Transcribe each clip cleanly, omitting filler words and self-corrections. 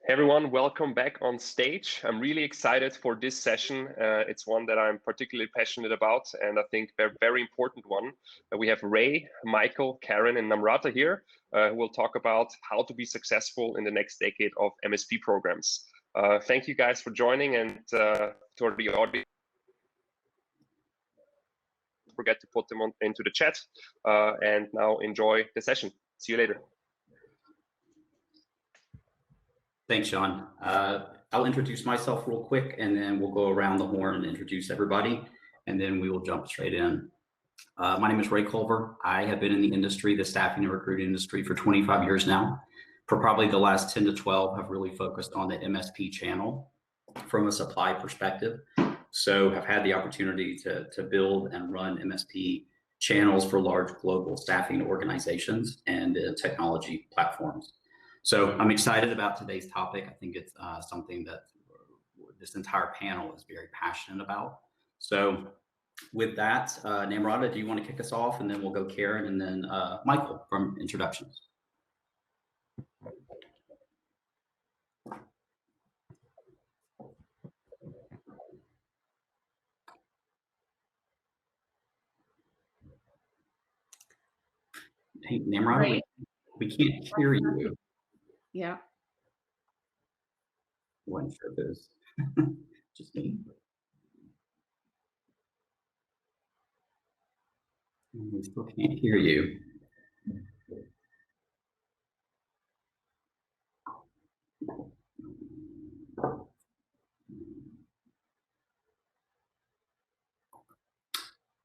Everyone, welcome back on stage. I'm really excited for this session. It's one that I'm particularly passionate about, and I think a very important one. We have Ray, Michael, Karin, and Namrata here, who will talk about how to be successful in the next decade of MSP programs. Thank you guys for joining, and to the audience, don't forget to put them into the chat. And now enjoy the session. See you later. Thanks, Sean. I'll introduce myself real quick, and then we'll go around the horn and introduce everybody, and then we will jump straight in. My name is Ray Culver. I have been in the industry, the staffing and recruiting industry, for 25 years now. For probably the last 10 to 12, I've really focused on the MSP channel from a supply perspective. So I've had the opportunity to build and run MSP channels for large global staffing organizations and technology platforms. So I'm excited about today's topic. I think it's something that this entire panel is very passionate about. So with that, Namrata, do you want to kick us off? And then we'll go Karin and then Michael from introductions. Hey, Namrata, we can't hear you. Yeah. One sure it is. Just me. We still can't hear you.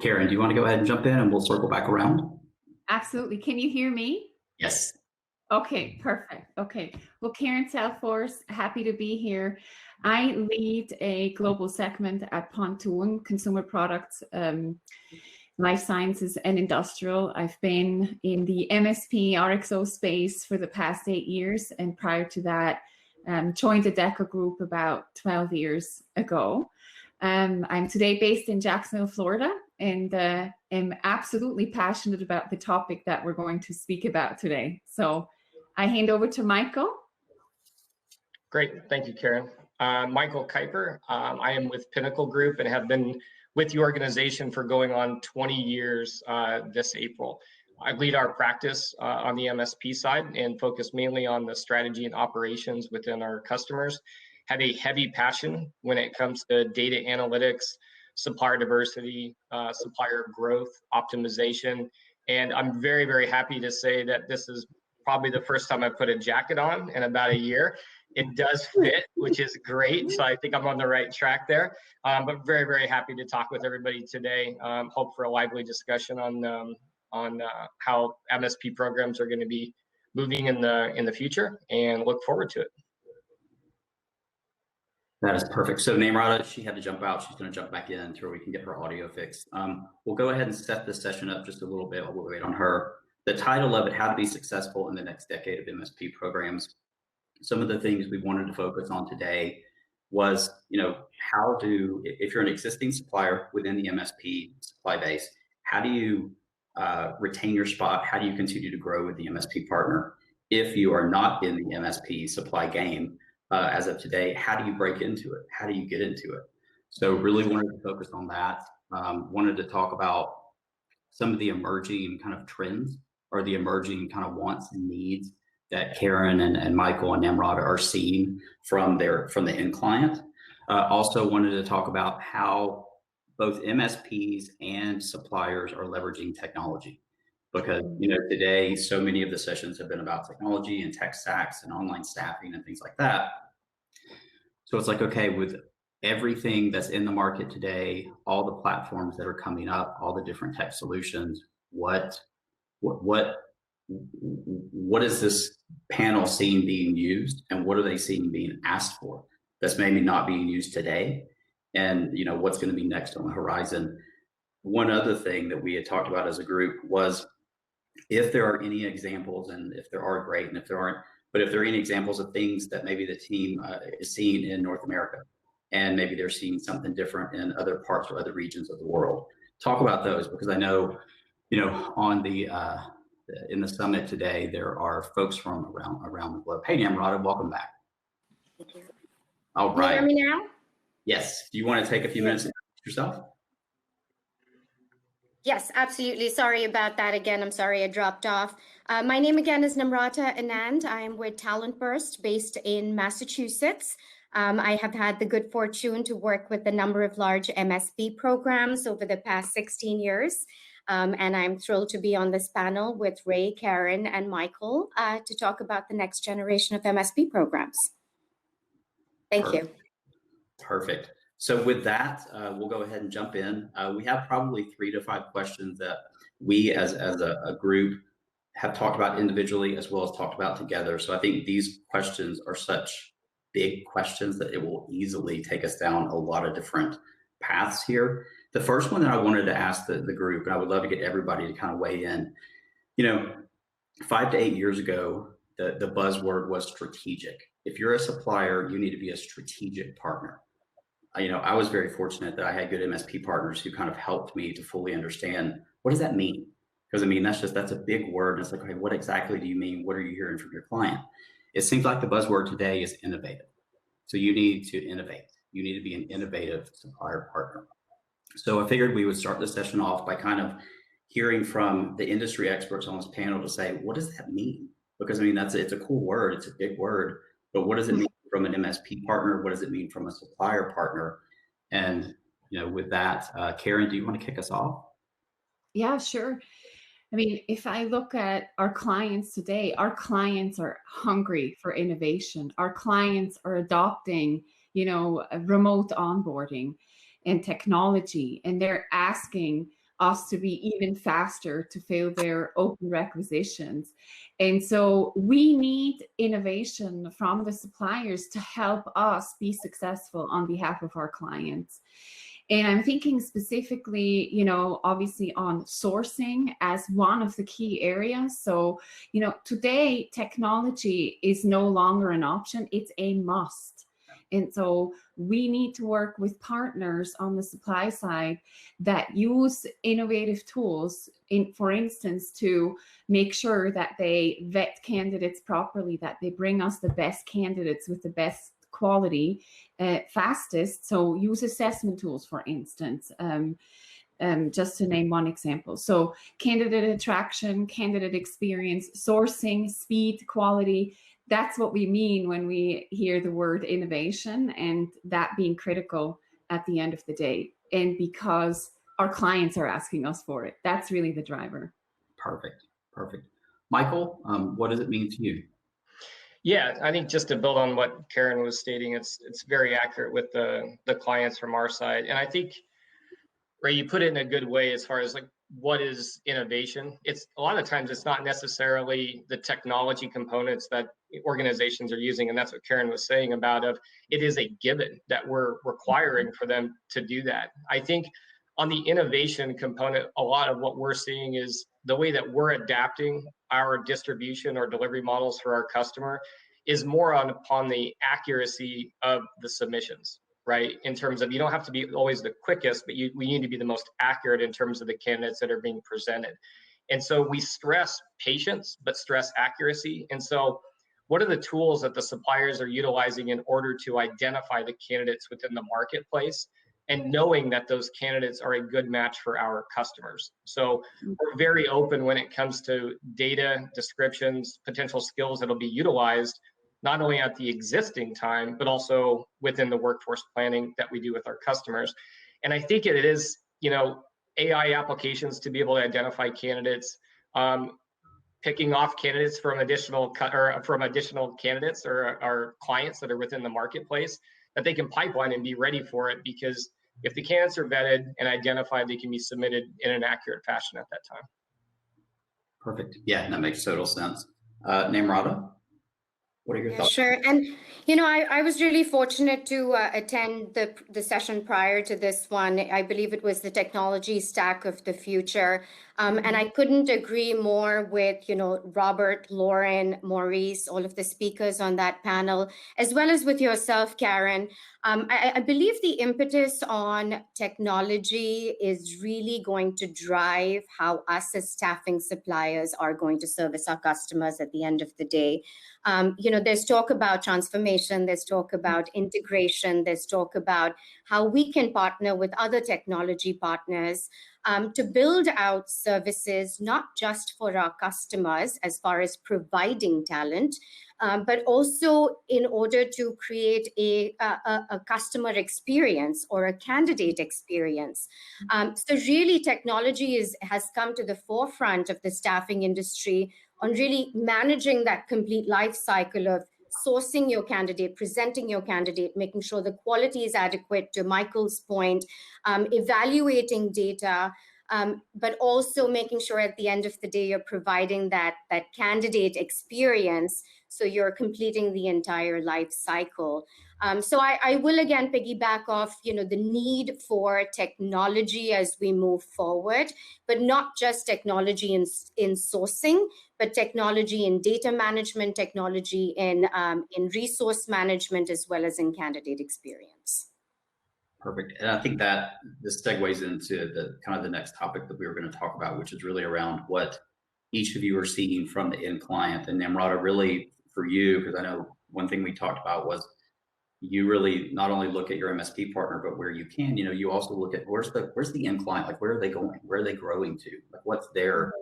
Karin, do you want to go ahead and jump in and we'll circle back around? Absolutely. Can you hear me? Yes. Okay, perfect. Okay. Well, Karin Selfors, happy to be here. I lead a global segment at Pontoon, consumer products, life sciences and industrial. I've been in the MSP RXO space for the past 8 years. And prior to that, joined the Deco Group about 12 years ago. I'm today based in Jacksonville, Florida, and am absolutely passionate about the topic that we're going to speak about today. So I hand over to Michael. Great, thank you, Karin. Michael Keiper. I am with Pinnacle Group and have been with the organization for going on 20 years this April. I lead our practice on the MSP side and focus mainly on the strategy and operations within our customers. Have a heavy passion when it comes to data analytics, supplier diversity, supplier growth, optimization. And I'm very, very happy to say that this is probably the first time I've put a jacket on in about a year. It does fit, which is great. So I think I'm on the right track there. But very, very happy to talk with everybody today. Hope for a lively discussion on how MSP programs are going to be moving in the future, and look forward to it. That is perfect. So Namrata, she had to jump out. She's going to jump back in until we can get her audio fixed. We'll go ahead and set this session up just a little bit while we wait on her. The title of it, How to Be Successful in the Next Decade of MSP Programs. Some of the things we wanted to focus on today was, how do, if you're an existing supplier within the MSP supply base, how do you retain your spot? How do you continue to grow with the MSP partner? If you are not in the MSP supply game, as of today, how do you break into it? How do you get into it? So really wanted to focus on that. Wanted to talk about some of the emerging kind of trends or the emerging kind of wants and needs that Karin and Michael and Namrata are seeing from the end client. Also wanted to talk about how both MSPs and suppliers are leveraging technology. Because today, so many of the sessions have been about technology and tech stacks and online staffing and things like that. So it's like, okay, with everything that's in the market today, all the platforms that are coming up, all the different tech solutions, what is this panel seeing being used, and what are they seeing being asked for that's maybe not being used today, and what's going to be next on the horizon? One other thing that we had talked about as a group was, if there are any examples, and if there are, great, and if there aren't, but if there are any examples of things that maybe the team is seeing in North America, and maybe they're seeing something different in other parts or other regions of the world, talk about those, because I know, on the in the summit today, there are folks from around the globe. Hey, Namrata, welcome back. All right. Can you hear me now? Yes. Do you want to take a few minutes to introduce yourself? Yes, absolutely. Sorry about that again. I'm sorry I dropped off. My name again is Namrata Anand. I'm with Talent Burst based in Massachusetts. I have had the good fortune to work with a number of large MSP programs over the past 16 years. And I'm thrilled to be on this panel with Ray, Karin, and Michael to talk about the next generation of MSP programs. Thank you. Perfect. So with that, we'll go ahead and jump in. We have probably 3 to 5 questions that we as a group have talked about individually as well as talked about together. So I think these questions are such big questions that it will easily take us down a lot of different paths here. The first one that I wanted to ask the group, and I would love to get everybody to kind of weigh in, 5 to 8 years ago, the buzzword was strategic. If you're a supplier, you need to be a strategic partner. I was very fortunate that I had good MSP partners who kind of helped me to fully understand, what does that mean? Because that's a big word. And it's like, okay, what exactly do you mean? What are you hearing from your client? It seems like the buzzword today is innovative. So you need to innovate. You need to be an innovative supplier partner. So I figured we would start this session off by kind of hearing from the industry experts on this panel to say, what does that mean? Because it's a cool word, it's a big word, but what does it mean from an MSP partner? What does it mean from a supplier partner? And with that, Karin, do you want to kick us off? Yeah, sure. If I look at our clients today, our clients are hungry for innovation. Our clients are adopting, remote onboarding and technology, and they're asking us to be even faster to fill their open requisitions. And so we need innovation from the suppliers to help us be successful on behalf of our clients. And I'm thinking specifically, obviously on sourcing as one of the key areas. So, today technology is no longer an option, it's a must. And so we need to work with partners on the supply side that use innovative tools, for instance, to make sure that they vet candidates properly, that they bring us the best candidates with the best quality, fastest. So use assessment tools, for instance, just to name one example. So candidate attraction, candidate experience, sourcing, speed, quality. That's what we mean when we hear the word innovation, and that being critical at the end of the day. And because our clients are asking us for it, that's really the driver. Perfect. Michael, what does it mean to you? Yeah, I think just to build on what Karin was stating, it's very accurate with the clients from our side. And I think, Ray, you put it in a good way as far as like, what is innovation? It's a lot of times it's not necessarily the technology components that organizations are using. And that's what Karin was saying about it is a given that we're requiring for them to do that. I think on the innovation component, a lot of what we're seeing is the way that we're adapting our distribution or delivery models for our customer is more upon the accuracy of the submissions, right? In terms of, you don't have to be always the quickest, but we need to be the most accurate in terms of the candidates that are being presented. And so we stress patience, but stress accuracy. And so what are the tools that the suppliers are utilizing in order to identify the candidates within the marketplace, and knowing that those candidates are a good match for our customers? So we're very open when it comes to data, descriptions, potential skills that'll be utilized, not only at the existing time, but also within the workforce planning that we do with our customers. And I think it is, AI applications to be able to identify candidates, picking off candidates from additional candidates or our clients that are within the marketplace, that they can pipeline and be ready for it, because if the candidates are vetted and identified, they can be submitted in an accurate fashion at that time. Perfect. Yeah, that makes total sense. Namrata, what are your thoughts? Sure. And, I was really fortunate to attend the session prior to this one. I believe it was the technology stack of the future. And I couldn't agree more with, Robert, Lauren, Maurice, all of the speakers on that panel, as well as with yourself, Karin. I believe the impetus on technology is really going to drive how us as staffing suppliers are going to service our customers at the end of the day. There's talk about transformation, there's talk about integration, there's talk about how we can partner with other technology partners to build out services, not just for our customers as far as providing talent, but also in order to create a customer experience or a candidate experience. So really technology has come to the forefront of the staffing industry on really managing that complete life cycle of sourcing your candidate, presenting your candidate, making sure the quality is adequate, to Michael's point, evaluating data, but also making sure at the end of the day you're providing that candidate experience, so you're completing the entire life cycle. So I will again piggyback off, the need for technology as we move forward, but not just technology in sourcing, but technology in data management, technology in resource management, as well as in candidate experience. Perfect. And I think that this segues into the kind of the next topic that we were going to talk about, which is really around what each of you are seeing from the end client. And Namrata, really for you, because I know one thing we talked about was you really not only look at your MSP partner, but where you can, you also look at where's the end client, like where are they going, where are they growing to, like what's their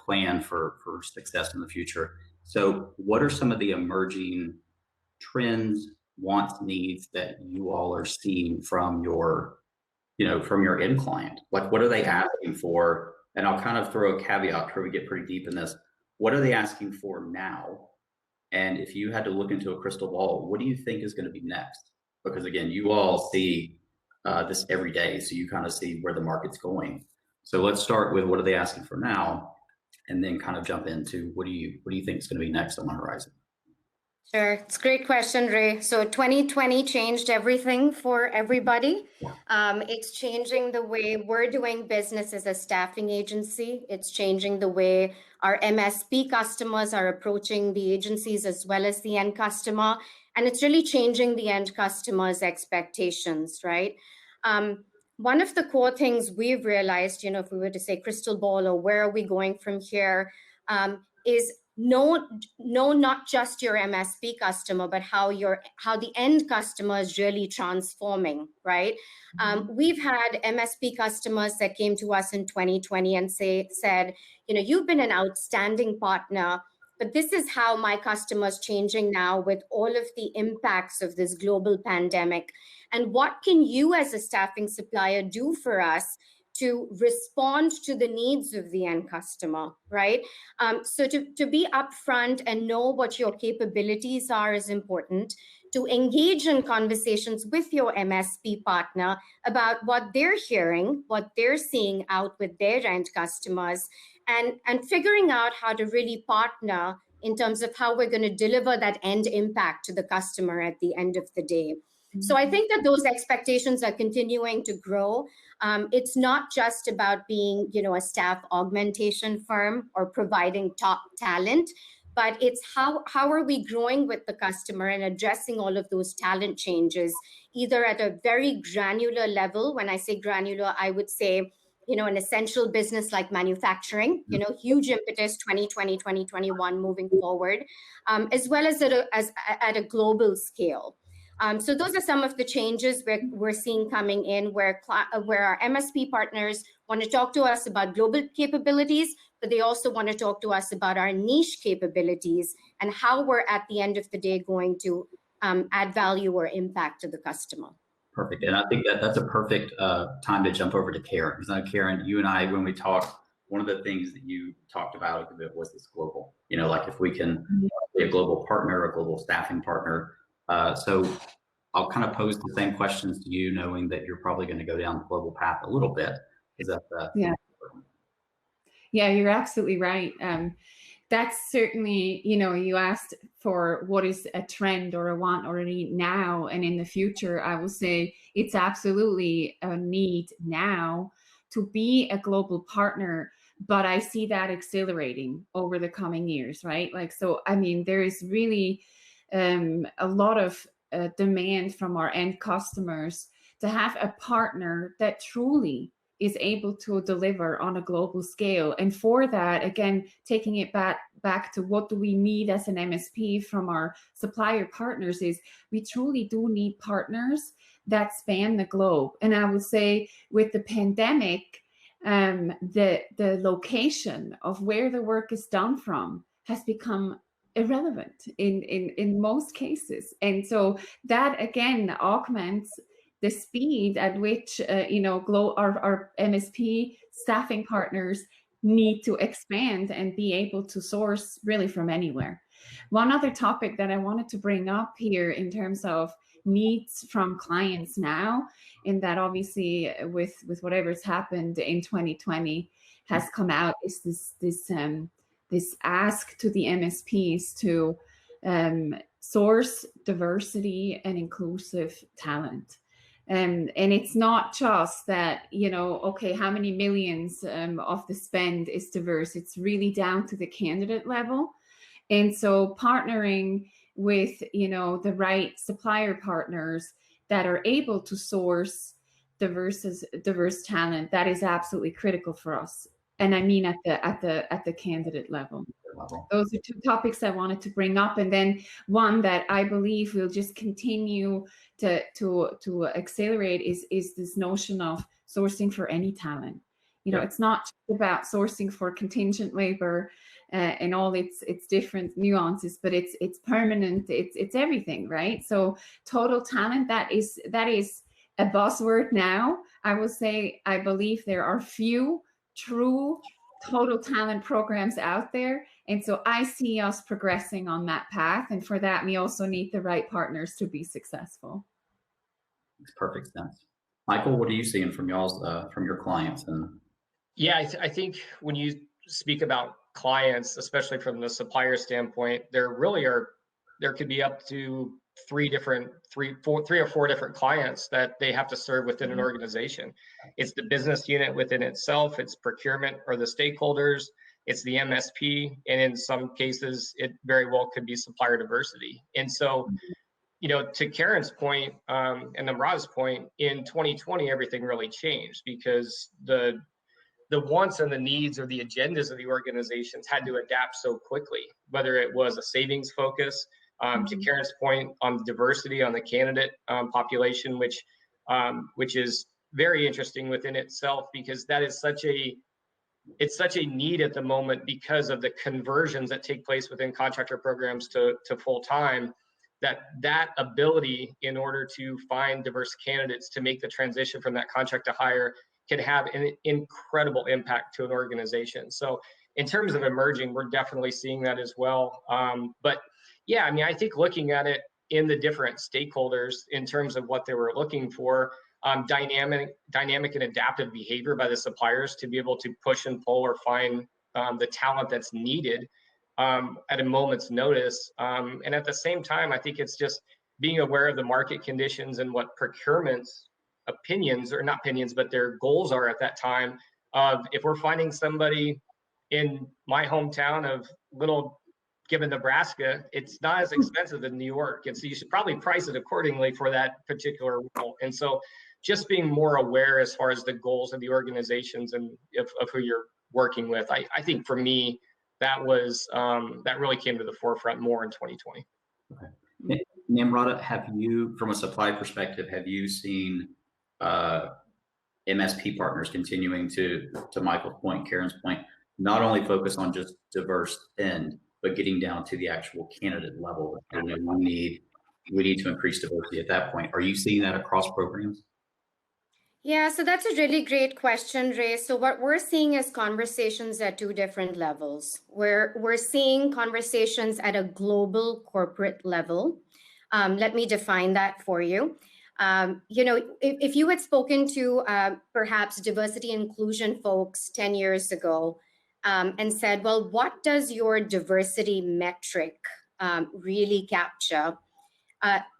plan for success in the future. So what are some of the emerging trends, wants, needs that you all are seeing from your end client? Like what are they asking for? And I'll kind of throw a caveat before we get pretty deep in this. What are they asking for now? And if you had to look into a crystal ball, what do you think is going to be next? Because again, you all see this every day, so you kind of see where the market's going. So let's start with what are they asking for now, and then kind of jump into what do you think is going to be next on the horizon? Sure, it's a great question, Ray. So 2020 changed everything for everybody. It's changing the way we're doing business as a staffing agency. It's changing the way our MSP customers are approaching the agencies as well as the end customer. And it's really changing the end customer's expectations, right? One of the core things we've realized, if we were to say crystal ball or where are we going from here, is no, not just your MSP customer, but how the end customer is really transforming, right? We've had MSP customers that came to us in 2020 and said, you've been an outstanding partner, but this is how my customer's changing now with all of the impacts of this global pandemic. And what can you as a staffing supplier do for us to respond to the needs of the end customer, right? So to be upfront and know what your capabilities are is important. To engage in conversations with your MSP partner about what they're hearing, what they're seeing out with their end customers, and figuring out how to really partner in terms of how we're going to deliver that end impact to the customer at the end of the day. So I think that those expectations are continuing to grow. It's not just about being, a staff augmentation firm or providing top talent, but it's how are we growing with the customer and addressing all of those talent changes, either at a very granular level. When I say granular, I would say, an essential business like manufacturing, huge impetus 2020, 2021 moving forward, as well as at a global scale. So those are some of the changes we're seeing coming in, where our MSP partners want to talk to us about global capabilities, but they also want to talk to us about our niche capabilities and how we're at the end of the day going to add value or impact to the customer. Perfect. And I think that's a perfect time to jump over to Karin. Because Karin, you and I, when we talked, one of the things that you talked about a bit was this global, like if we can be a global partner, a global staffing partner. So I'll kind of pose the same questions to you, knowing that you're probably going to go down the global path a little bit. Is that Yeah, you're absolutely right. That's certainly, you asked for what is a trend or a want or a need now and in the future. I will say it's absolutely a need now to be a global partner, but I see that accelerating over the coming years, right? There is really a lot of demand from our end customers to have a partner that truly is able to deliver on a global scale. And for that, again, taking it back to what do we need as an MSP from our supplier partners is we truly do need partners that span the globe. And I would say with the pandemic, the location of where the work is done from has become irrelevant in most cases. And so that again augments the speed at which our MSP staffing partners need to expand and be able to source really from anywhere. One other topic that I wanted to bring up here in terms of needs from clients now, in that obviously with whatever's happened in 2020 has come out, is this ask to the MSPs to source diversity and inclusive talent. And it's not just that, okay, how many millions of the spend is diverse? It's really down to the candidate level. And so partnering with, the right supplier partners that are able to source diverse talent, that is absolutely critical for us. And I mean at the candidate level. Those are two topics I wanted to bring up, and then one that I believe will just continue to accelerate is this notion of sourcing for any talent. It's not just about sourcing for contingent labor and all its different nuances, but it's permanent. It's everything, right? So total talent, that is a buzzword now. I will say I believe there are few true total talent programs out there. And so I see us progressing on that path. And for that, we also need the right partners to be successful. Makes perfect sense. Michael, what are you seeing from y'all's, from your clients? And yeah, I think when you speak about clients, especially from the supplier standpoint, there could be up to three or four different clients that they have to serve within an organization. It's the business unit within itself, it's procurement or the stakeholders, it's the MSP, and in some cases, it very well could be supplier diversity. And so, to Karin's point and Namrata's point, in 2020, everything really changed because the wants and the needs or the agendas of the organizations had to adapt so quickly, whether it was a savings focus, to Karin's point on diversity on the candidate population, which is very interesting within itself, because that is such a need at the moment because of the conversions that take place within contractor programs to full-time, that ability in order to find diverse candidates to make the transition from that contract to hire can have an incredible impact to an organization. So in terms of emerging, we're definitely seeing that as well. But yeah, I mean, I think looking at it in the different stakeholders in terms of what they were looking for, dynamic and adaptive behavior by the suppliers to be able to push and pull or find the talent that's needed at a moment's notice. And at the same time, I think it's just being aware of the market conditions and what procurement's opinions, or not opinions, but their goals are at that time. Of if we're finding somebody in my hometown of Little Gibbon, Nebraska, it's not as expensive as New York. And so you should probably price it accordingly for that particular role. And so just being more aware as far as the goals of the organizations and of who you're working with. I think for me, that was that really came to the forefront more in 2020. Okay. Namrata, have you, from a supply perspective, have you seen MSP partners continuing to Michael's point, Karin's point, not only focus on just diverse end, but getting down to the actual candidate level? And we need to increase diversity at that point. Are you seeing that across programs? Yeah, so that's a really great question, Ray. So what we're seeing is conversations at two different levels. We're seeing conversations at a global corporate level. Let me define that for you. If you had spoken to perhaps diversity inclusion folks 10 years ago and said, well, what does your diversity metric really capture?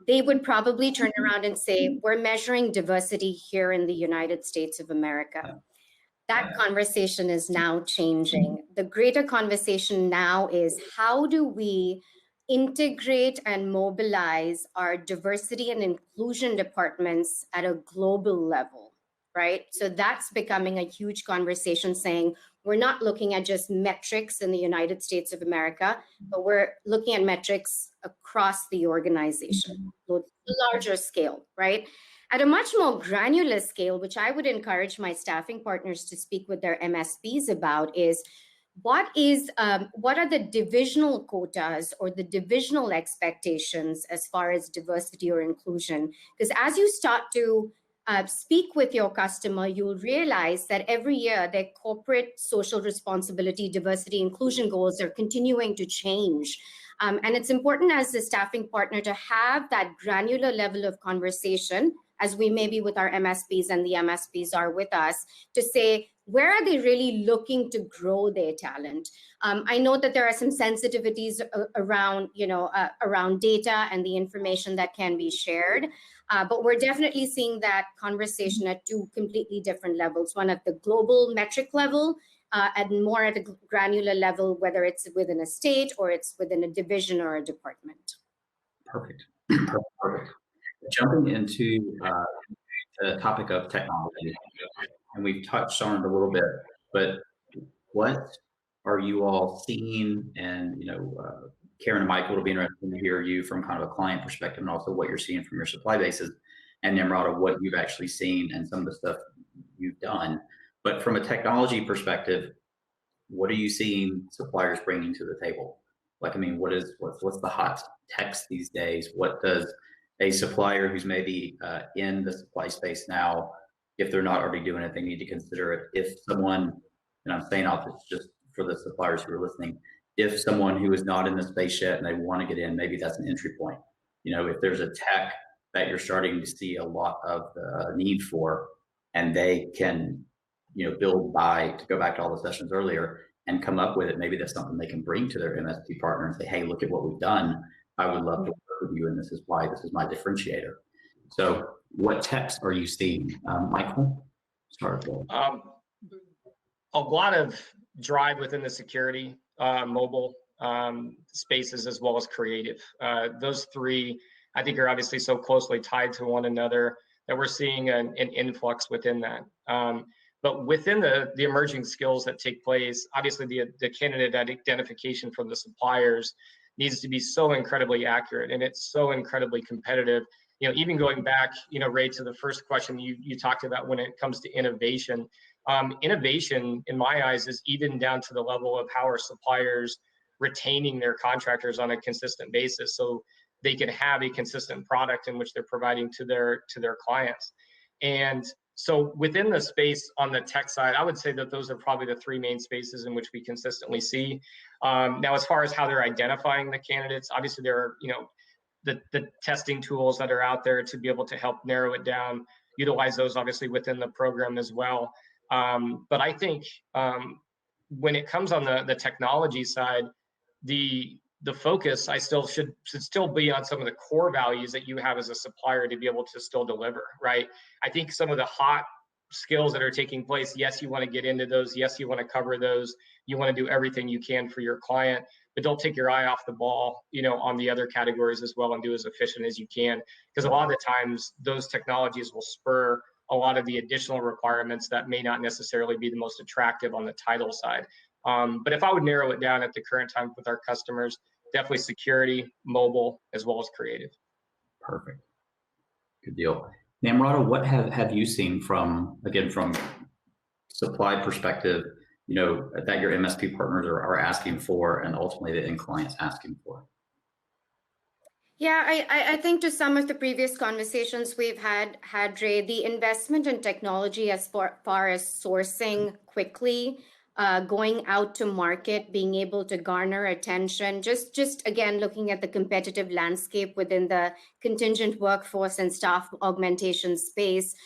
They would probably turn around and say, we're measuring diversity here in the United States of America. That conversation is now changing. The greater conversation now is, how do we integrate and mobilize our diversity and inclusion departments at a global level, right? So that's becoming a huge conversation, saying we're not looking at just metrics in the United States of America, but we're looking at metrics across the organization, larger scale, right? At a much more granular scale, which I would encourage my staffing partners to speak with their MSPs about, is what are the divisional quotas or the divisional expectations as far as diversity or inclusion? Because as you start to speak with your customer, you'll realize that every year their corporate social responsibility, diversity, inclusion goals are continuing to change. And it's important as a staffing partner to have that granular level of conversation, as we may be with our MSPs and the MSPs are with us, to say, where are they really looking to grow their talent? I know that there are some sensitivities around, around data and the information that can be shared, but we're definitely seeing that conversation at two completely different levels, one at the global metric level, and more at a granular level, whether it's within a state or it's within a division or a department. Perfect. Perfect. Jumping into the topic of technology, and we've touched on it a little bit, but what are you all seeing? And Karin and Michael, it'll be interesting to hear you from kind of a client perspective, and also what you're seeing from your supply bases, and Namrata, what you've actually seen and some of the stuff you've done. But from a technology perspective, what are you seeing suppliers bringing to the table? Like, I mean, what's the hot text these days? What does a supplier who's maybe in the supply space now, if they're not already doing it, they need to consider it? If someone, and I'm saying all this just for the suppliers who are listening, if someone who is not in the space yet and they want to get in, maybe that's an entry point. If there's a tech that you're starting to see a lot of the need for, and they can, build by, to go back to all the sessions earlier, and come up with it, maybe that's something they can bring to their MSP partner and say, hey, look at what we've done. I would love to work with you, and this is why, this is my differentiator. So what techs are you seeing? Michael, start. A lot of drive within the security, mobile spaces, as well as creative. Those three, I think, are obviously so closely tied to one another that we're seeing an influx within that. But within the emerging skills that take place, obviously the candidate identification from the suppliers needs to be so incredibly accurate, and it's so incredibly competitive. Even going back, Ray, to the first question you talked about when it comes to innovation. Innovation, in my eyes, is even down to the level of how our suppliers retaining their contractors on a consistent basis, so they can have a consistent product in which they're providing to their clients. And so within the space on the tech side, I would say that those are probably the three main spaces in which we consistently see. Now, as far as how they're identifying the candidates, obviously there are, the testing tools that are out there to be able to help narrow it down, utilize those obviously within the program as well. But I think when it comes on the technology side, the focus should still be on some of the core values that you have as a supplier to be able to still deliver, right? I think some of the hot skills that are taking place, yes, you want to get into those, yes, you want to cover those, you want to do everything you can for your client, but don't take your eye off the ball, on the other categories as well, and do as efficient as you can, because a lot of the times those technologies will spur a lot of the additional requirements that may not necessarily be the most attractive on the title side. But if I would narrow it down at the current time with our customers, definitely security, mobile, as well as creative. Perfect. Good deal. Namrata, what have you seen from supply perspective, that your MSP partners are asking for, and ultimately the end client's asking for? Yeah, I think to some of the previous conversations we've had, Ray, the investment in technology as far as sourcing quickly, going out to market, being able to garner attention, just again, looking at the competitive landscape within the contingent workforce and staff augmentation space,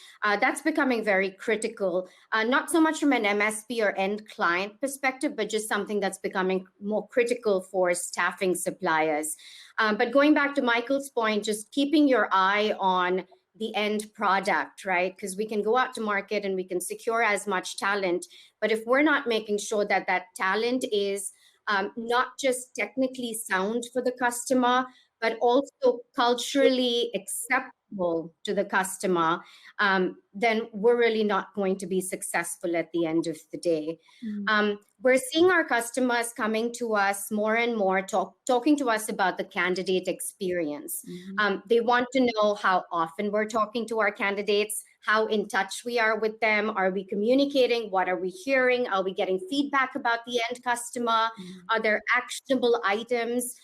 that's becoming very critical, not so much from an MSP or end client perspective, but just something that's becoming more critical for staffing suppliers. But going back to Michael's point, just keeping your eye on the end product, right? Because we can go out to market and we can secure as much talent, but if we're not making sure that that talent is not just technically sound for the customer, but also culturally acceptable to the customer, then we're really not going to be successful at the end of the day. We're seeing our customers coming to us more and more, talking to us about the candidate experience. They want to know how often we're talking to our candidates, how in touch we are with them. Are we communicating? What are we hearing? Are we getting feedback about the end customer? Are there actionable items?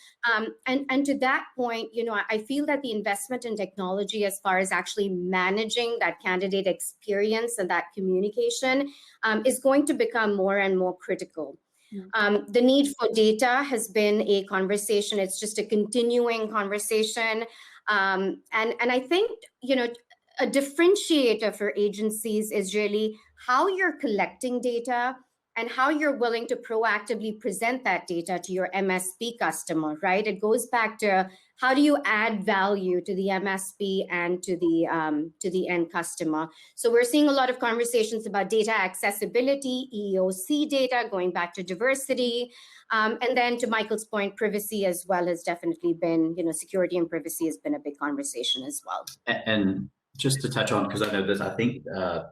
And to that point, I feel that the investment in technology as far as actually managing that candidate experience and that communication is going to become more and more critical. The need for data has been a conversation. It's just a continuing conversation. And I think, a differentiator for agencies is really how you're collecting data and how you're willing to proactively present that data to your MSP customer, right? It goes back to how do you add value to the MSP and to the end customer. So we're seeing a lot of conversations about data accessibility, EEOC data, going back to diversity. And then to Michael's point, privacy as well has definitely been, security and privacy has been a big conversation as well. And just to touch on, because I know this, I think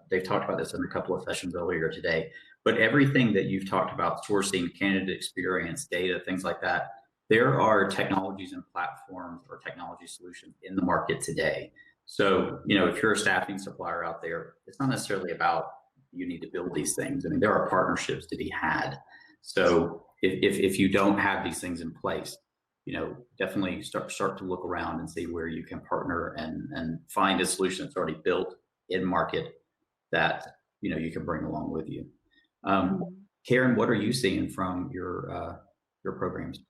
they've talked about this in a couple of sessions earlier today, but everything that you've talked about, sourcing, candidate experience, data, things like that, there are technologies and platforms or technology solutions in the market today. So, if you're a staffing supplier out there, it's not necessarily about you need to build these things. I mean, there are partnerships to be had. So if you don't have these things in place, definitely start to look around and see where you can partner and find a solution that's already built in market that, you can bring along with you. Karin, what are you seeing from your programs?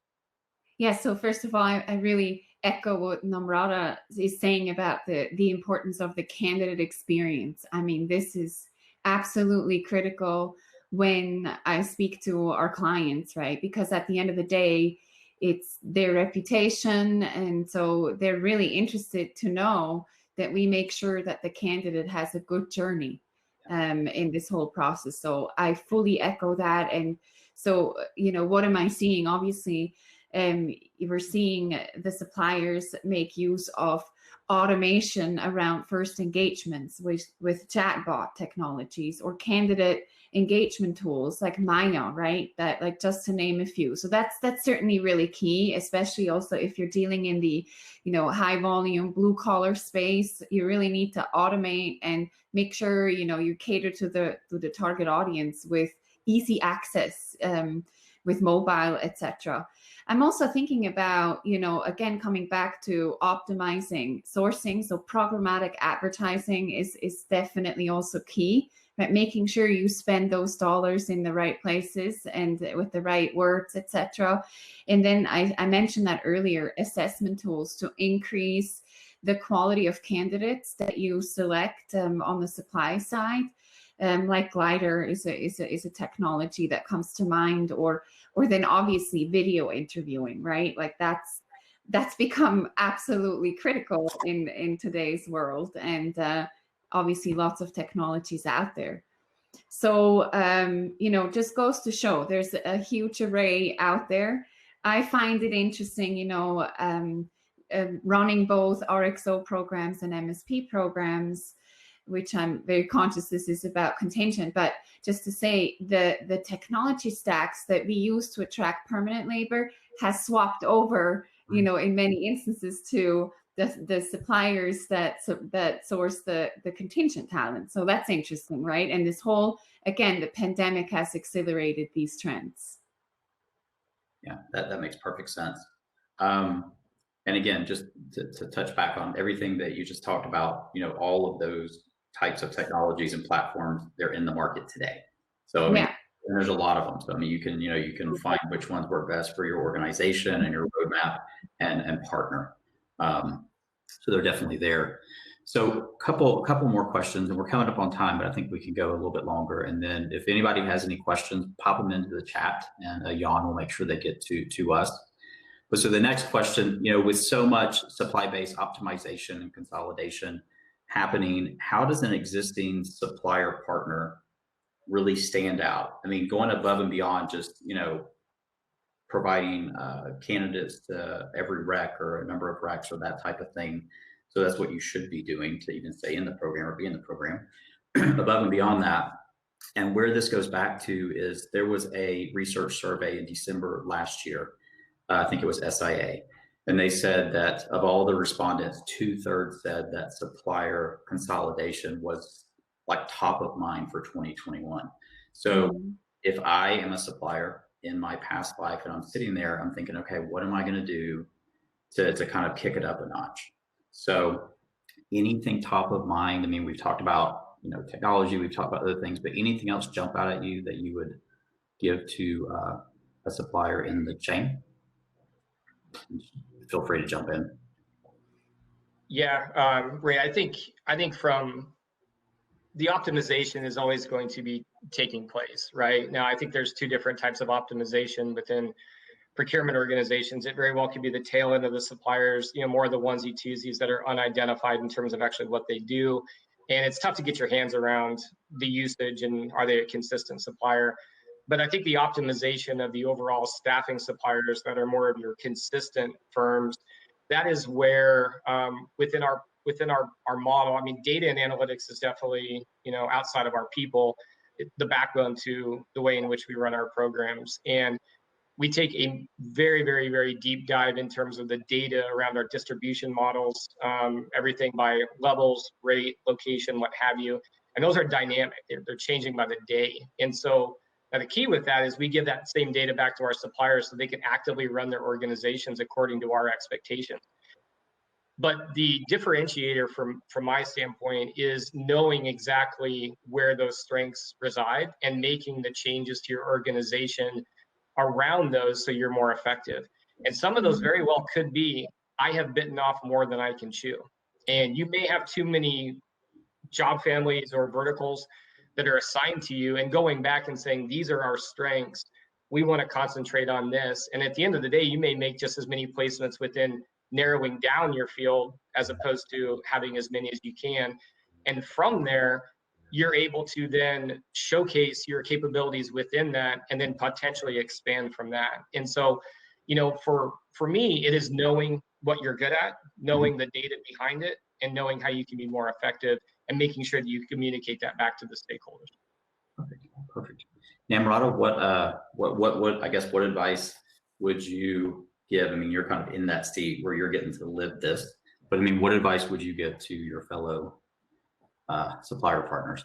Yeah, so first of all, I really echo what Namrata is saying about the importance of the candidate experience. I mean, this is absolutely critical when I speak to our clients, right? Because at the end of the day, it's their reputation. And so they're really interested to know that we make sure that the candidate has a good journey in this whole process. So I fully echo that. And so, what am I seeing? Obviously, we're seeing the suppliers make use of automation around first engagements with chatbot technologies or candidate engagement tools like Maya, right? That, like, just to name a few. So that's certainly really key, especially also if you're dealing in the, high volume blue collar space. You really need to automate and make sure, you cater to the target audience with easy access, with mobile, etc. I'm also thinking about, again, coming back to optimizing sourcing. So programmatic advertising is definitely also key, but making sure you spend those dollars in the right places and with the right words, etc. And then I mentioned that earlier, assessment tools to increase the quality of candidates that you select on the supply side. Like Glider is a technology that comes to mind, or then obviously video interviewing, right? Like that's become absolutely critical in today's world, and obviously lots of technologies out there. So just goes to show there's a huge array out there. I find it interesting, running both RXO programs and MSP programs, which I'm very conscious this is about contingent, but just to say the technology stacks that we use to attract permanent labor has swapped over, in many instances to the suppliers that source the contingent talent. So that's interesting, right? And this whole, again, the pandemic has accelerated these trends. Yeah, that makes perfect sense. And again, just to touch back on everything that you just talked about, all of those types of technologies and platforms, they're in the market today. So I mean, there's a lot of them. So I mean, you can find which ones work best for your organization and your roadmap and partner. So they're definitely there. So couple more questions, and we're coming up on time, but I think we can go a little bit longer. And then if anybody has any questions, pop them into the chat, and Jan will make sure they get to us. But so the next question, with so much supply-based optimization and consolidation happening, how does an existing supplier partner really stand out? I mean, going above and beyond just, providing candidates to every rec or a number of recs or that type of thing. So that's what you should be doing to even stay in the program or be in the program. Above and beyond that, and where this goes back to is there was a research survey in December last year. I think it was SIA. And they said that of all the respondents, 2/3 said that supplier consolidation was like top of mind for 2021. So if I am a supplier in my past life and I'm sitting there, I'm thinking, okay, what am I going to do to kind of kick it up a notch? So anything top of mind, I mean, we've talked about, technology, we've talked about other things, but anything else jump out at you that you would give to a supplier in the chain? Feel free to jump in. Yeah, Ray, I think from the optimization is always going to be taking place, right? Now, I think there's two different types of optimization within procurement organizations. It very well could be the tail end of the suppliers, more of the onesie twosies that are unidentified in terms of actually what they do. And it's tough to get your hands around the usage and are they a consistent supplier? But I think the optimization of the overall staffing suppliers that are more of your consistent firms, that is where within our model, I mean, data and analytics is definitely, outside of our people, the backbone to the way in which we run our programs. And we take a very, very, very deep dive in terms of the data around our distribution models, everything by levels, rate, location, what have you. And those are dynamic. They're changing by the day. And so now the key with that is we give that same data back to our suppliers so they can actively run their organizations according to our expectations. But the differentiator from my standpoint is knowing exactly where those strengths reside and making the changes to your organization around those so you're more effective. And some of those very well could be, I have bitten off more than I can chew. And you may have too many job families or verticals that are assigned to you, and going back and saying, these are our strengths, we want to concentrate on this. And at the end of the day, you may make just as many placements within narrowing down your field as opposed to having as many as you can. And from there, you're able to then showcase your capabilities within that and then potentially expand from that. And so, for me, it is knowing what you're good at, knowing the data behind it, and knowing how you can be more effective and making sure that you communicate that back to the stakeholders. Perfect. Namrata, what advice would you give? I mean, you're kind of in that seat where you're getting to live this, but I mean, what advice would you give to your fellow supplier partners?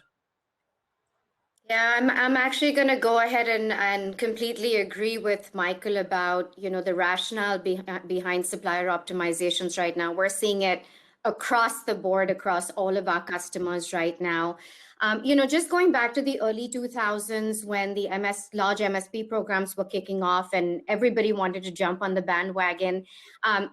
Yeah, I'm actually going to go ahead and completely agree with Michael about, the rationale behind supplier optimizations right now. We're seeing it across the board, across all of our customers right now. Just going back to the early 2000s when the large MSP programs were kicking off and everybody wanted to jump on the bandwagon,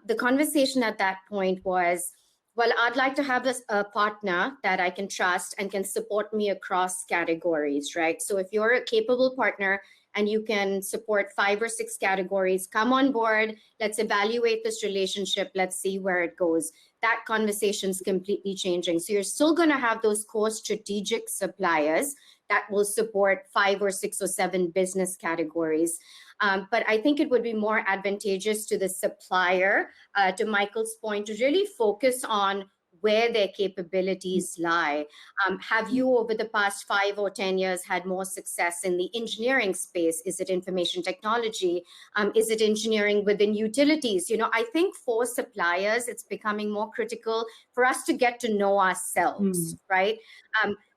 the conversation at that point was, well, I'd like to have a partner that I can trust and can support me across categories, right? So if you're a capable partner and you can support 5 or 6 categories, come on board, let's evaluate this relationship, let's see where it goes. That conversation's completely changing. So you're still gonna have those core strategic suppliers that will support 5 or 6 or 7 business categories. But I think it would be more advantageous to the supplier, to Michael's point, to really focus on where their capabilities lie. Have you, over the past 5 or 10 years, had more success in the engineering space? Is it information technology? Is it engineering within utilities? I think for suppliers, it's becoming more critical for us to get to know ourselves, right?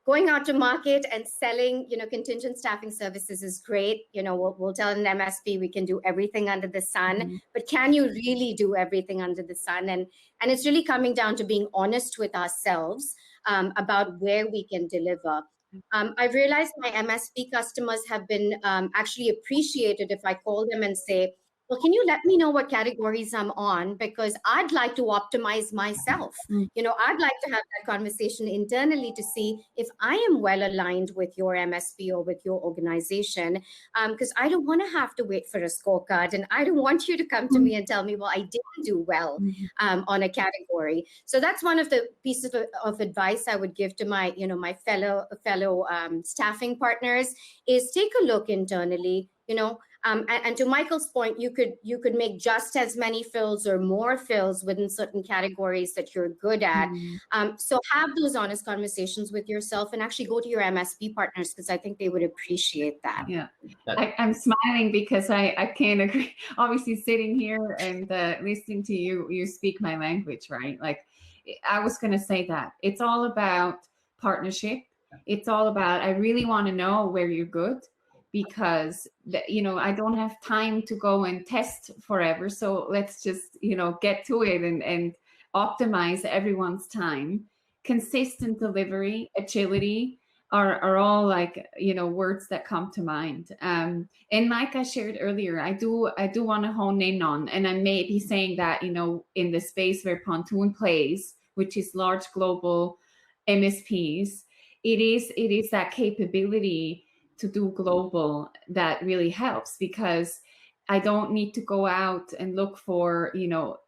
Going out to market and selling, contingent staffing services is great. We'll tell an MSP we can do everything under the sun, but can you really do everything under the sun? And it's really coming down to being honest with ourselves about where we can deliver. I've realized my MSP customers have been actually appreciated if I call them and say, well, can you let me know what categories I'm on? Because I'd like to optimize myself. I'd like to have that conversation internally to see if I am well aligned with your MSP or with your organization, because I don't want to have to wait for a scorecard. And I don't want you to come to me and tell me, well, I didn't do well on a category. So that's one of the pieces of advice I would give to my, my fellow staffing partners is take a look internally. And to Michael's point, you could make just as many fills or more fills within certain categories that you're good at. So have those honest conversations with yourself and actually go to your MSP partners, because I think they would appreciate that. Yeah, I'm smiling because I can't agree. Obviously, sitting here and listening to you speak my language, right? Like, I was going to say that it's all about partnership. It's all about, I really want to know where you're good, because I don't have time to go and test forever. So let's just, get to it and optimize everyone's time. Consistent delivery, agility are all like, words that come to mind. And like I shared earlier, I do want to hone in on, and I may be saying that, in the space where Pontoon plays, which is large global MSPs, it is that capability to do global that really helps, because I don't need to go out and look for,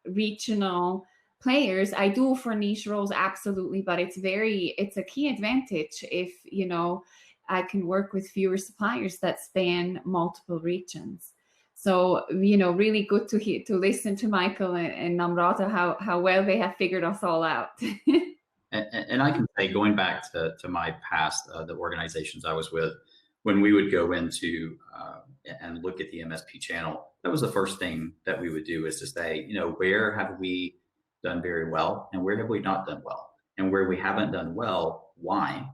regional players. I do for niche roles, absolutely, but it's a key advantage if, I can work with fewer suppliers that span multiple regions. So, really good to listen to Michael and Namrata, how well they have figured us all out. And I can say, going back to my past, the organizations I was with, when we would go into and look at the MSP channel, that was the first thing that we would do, is to say, where have we done very well and where have we not done well, and where we haven't done well, why?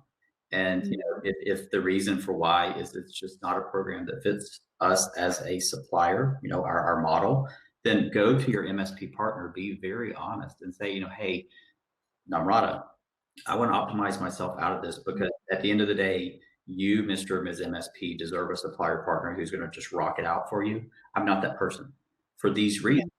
And if the reason for why is it's just not a program that fits us as a supplier, our model, then go to your MSP partner, be very honest and say, hey, Namrata, I want to optimize myself out of this, because at the end of the day, you, Mr. or Ms. MSP, deserve a supplier partner who's going to just rock it out for you. I'm not that person for these reasons.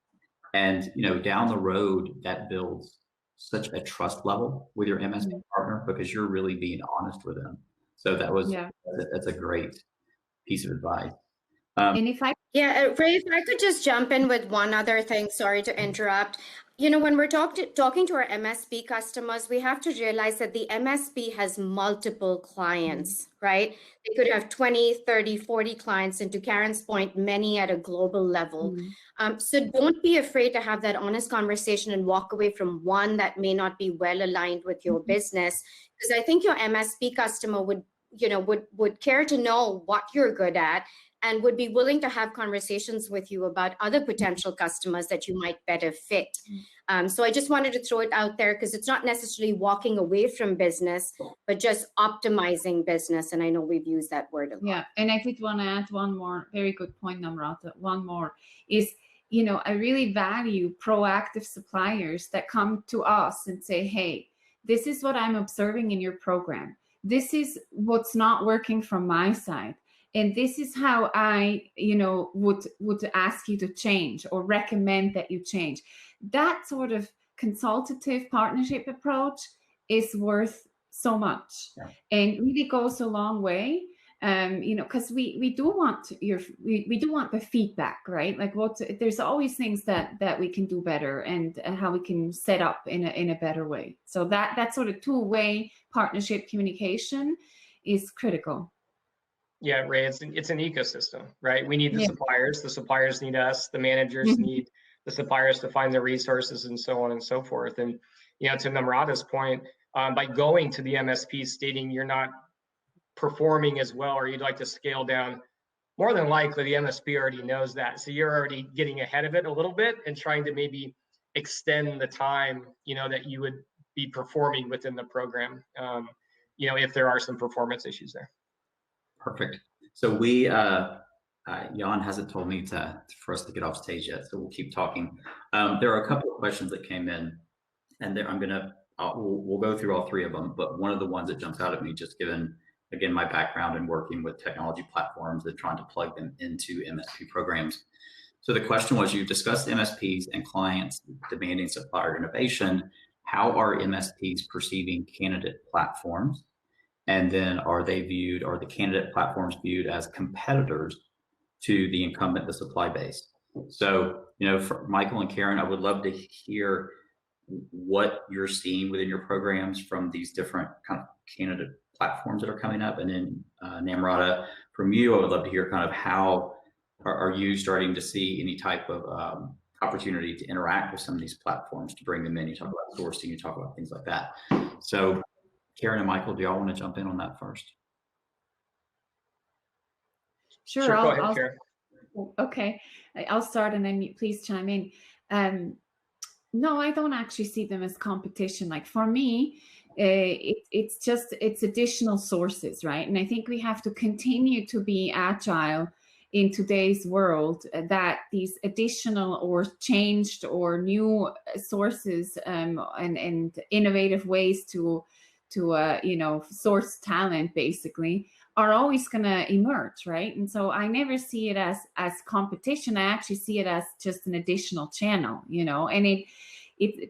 And, down the road, that builds such a trust level with your MSP partner, because you're really being honest with them. So that's a great piece of advice. And if I Ray, if I could just jump in with one other thing, sorry to interrupt. When we're talking to our MSP customers, we have to realize that the MSP has multiple clients, right? They could have 20, 30, 40 clients, and to Karin's point, many at a global level. So don't be afraid to have that honest conversation and walk away from one that may not be well aligned with your business, because I think your MSP customer would care to know what you're good at, and would be willing to have conversations with you about other potential customers that you might better fit. So I just wanted to throw it out there, because it's not necessarily walking away from business, but just optimizing business. And I know we've used that word a lot. Yeah, and I did want to add one more very good point, Namrata. One more is, I really value proactive suppliers that come to us and say, hey, this is what I'm observing in your program. This is what's not working from my side. And this is how I, would ask you to change or recommend that you change. That sort of consultative partnership approach is worth so much, and really goes a long way. Because we do want we do want the feedback, right? Like, there's always things that we can do better, and how we can set up in a better way. So that sort of two-way partnership communication is critical. Yeah, Ray, it's an ecosystem, right? We need the suppliers need us, the managers need the suppliers to find the resources, and so on and so forth. And, to Namrata's point, by going to the MSP stating you're not performing as well, or you'd like to scale down, more than likely the MSP already knows that. So you're already getting ahead of it a little bit and trying to maybe extend the time, that you would be performing within the program, if there are some performance issues there. Perfect. So we, Jan hasn't told me for us to get off stage yet, so we'll keep talking. There are a couple of questions that came in, and we'll go through all three of them, but one of the ones that jumps out at me, just given, again, my background in working with technology platforms and trying to plug them into MSP programs. So the question was, you discussed MSPs and clients demanding supplier innovation. How are MSPs perceiving candidate platforms? And then are the candidate platforms viewed as competitors to the incumbent, the supply base? So, for Michael and Karin, I would love to hear what you're seeing within your programs from these different kind of candidate platforms that are coming up. And then Namrata, from you, I would love to hear kind of how are you starting to see any type of opportunity to interact with some of these platforms to bring them in? You talk about sourcing, you talk about things like that. So Karin and Michael, do y'all want to jump in on that first? Sure, Go ahead, Karin. Okay, I'll start and then you please chime in. No, I don't actually see them as competition. Like for me, it's additional sources, right? And I think we have to continue to be agile in today's world, that these additional or changed or new sources and innovative ways to source talent basically are always going to emerge, right? And so I never see it as competition. I actually see it as just an additional channel, and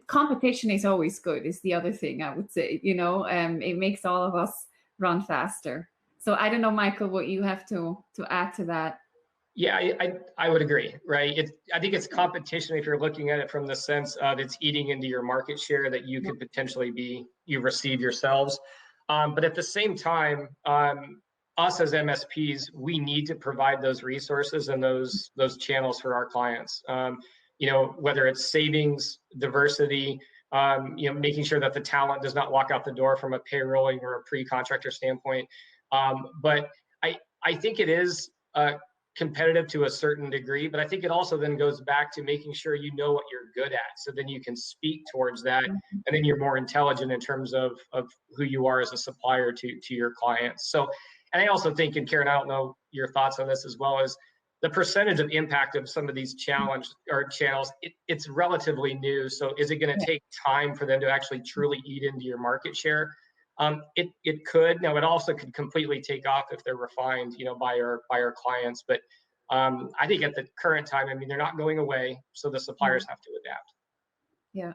competition is always good is the other thing I would say, it makes all of us run faster. So I don't know, Michael, what you have to add to that. Yeah, I would agree, right? I think it's competition if you're looking at it from the sense of it's eating into your market share that you could potentially receive yourselves. But at the same time, us as MSPs, we need to provide those resources and those channels for our clients. Whether it's savings, diversity, making sure that the talent does not walk out the door from a payrolling or a pre-contractor standpoint. But I think it is competitive to a certain degree, but I think it also then goes back to making sure you know what you're good at, so then you can speak towards that, and then you're more intelligent in terms of who you are as a supplier to your clients. So, and I also think, and Karin, I don't know your thoughts on this as well, as the percentage of impact of some of these channels, it's relatively new. So is it going to take time for them to actually truly eat into your market share? It could. Now, it also could completely take off if they're refined, by our clients. But I think at the current time, they're not going away, so the suppliers have to adapt. Yeah,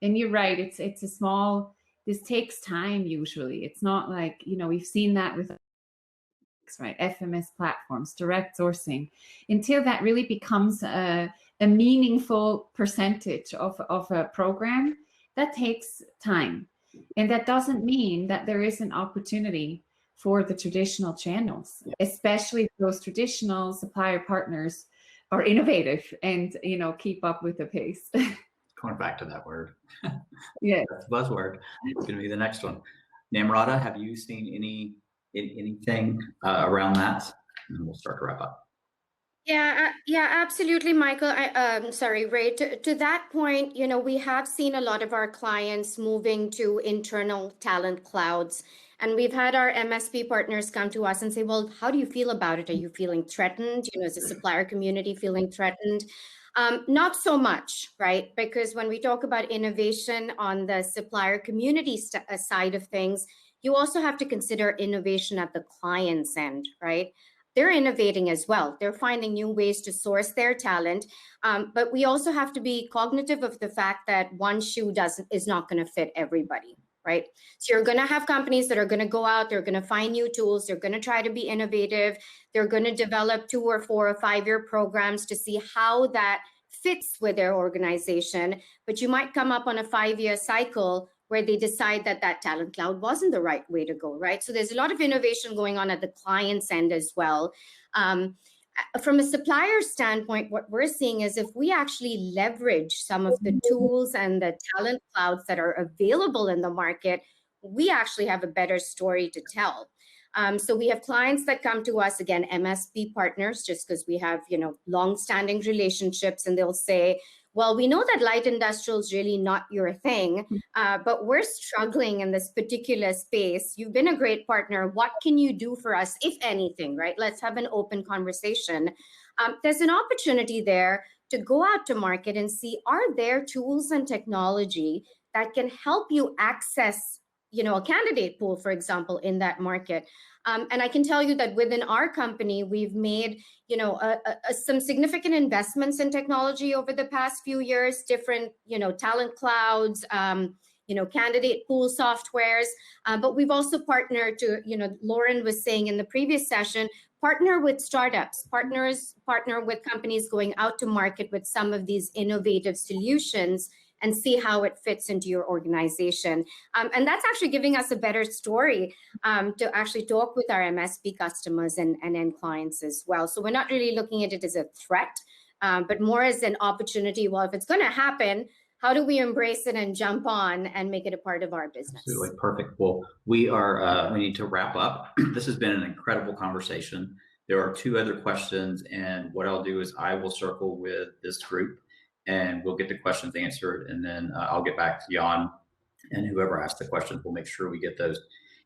and you're right. It's a small. This takes time usually. It's not like we've seen that with right FMS platforms, direct sourcing, until that really becomes a meaningful percentage of a program. That takes time. And that doesn't mean that there is an opportunity for the traditional channels, especially if those traditional supplier partners are innovative and, keep up with the pace. Going back to that word. Yeah. That's the buzzword. It's going to be the next one. Namrata, have you seen anything around that? And we'll start to wrap up. Yeah, absolutely, Michael. Sorry, Ray. To that point, we have seen a lot of our clients moving to internal talent clouds, and we've had our MSP partners come to us and say, "Well, how do you feel about it? Are you feeling threatened? Is the supplier community feeling threatened?" Not so much, right? Because when we talk about innovation on the supplier community side of things, you also have to consider innovation at the client's end, right? They're innovating as well. They're finding new ways to source their talent. But we also have to be cognitive of the fact that one shoe is not going to fit everybody, right? So you're going to have companies that are going to go out, they're going to find new tools, they're going to try to be innovative, they're going to develop 2 or 4 or 5-year programs to see how that fits with their organization. But you might come up on a 5-year cycle where they decide that talent cloud wasn't the right way to go, right? So there's a lot of innovation going on at the client's end as well. From a supplier standpoint, what we're seeing is if we actually leverage some of the tools and the talent clouds that are available in the market, we actually have a better story to tell. So we have clients that come to us, again, MSP partners, just because we have, long-standing relationships, and they'll say, well, we know that light industrial is really not your thing, but we're struggling in this particular space. You've been a great partner. What can you do for us, if anything, right? Let's have an open conversation. There's an opportunity there to go out to market and see, are there tools and technology that can help you access, a candidate pool, for example, in that market? And I can tell you that within our company, we've made, some significant investments in technology over the past few years, different, talent clouds, candidate pool softwares. But we've also partnered to, Lauren was saying in the previous session, partner with startups, partner with companies going out to market with some of these innovative solutions and see how it fits into your organization. And that's actually giving us a better story to actually talk with our MSP customers and end clients as well. So we're not really looking at it as a threat, but more as an opportunity. Well, if it's going to happen, how do we embrace it and jump on and make it a part of our business? Absolutely, perfect. Well, we need to wrap up. This has been an incredible conversation. There are 2 other questions, and what I'll do is I will circle with this group and we'll get the questions answered, and then I'll get back to Jan, and whoever asked the questions, we'll make sure we get those.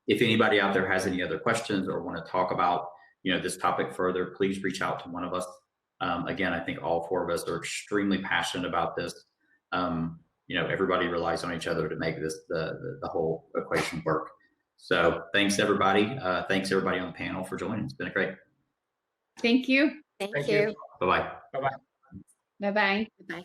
If anybody out there has any other questions or want to talk about this topic further, please reach out to one of us. Again, I think all 4 of us are extremely passionate about this. Everybody relies on each other to make this the whole equation work. So thanks everybody. Thanks everybody on the panel for joining. It's been great. Thank you. Thank you. Bye-bye. Bye-bye. Bye-bye. Bye.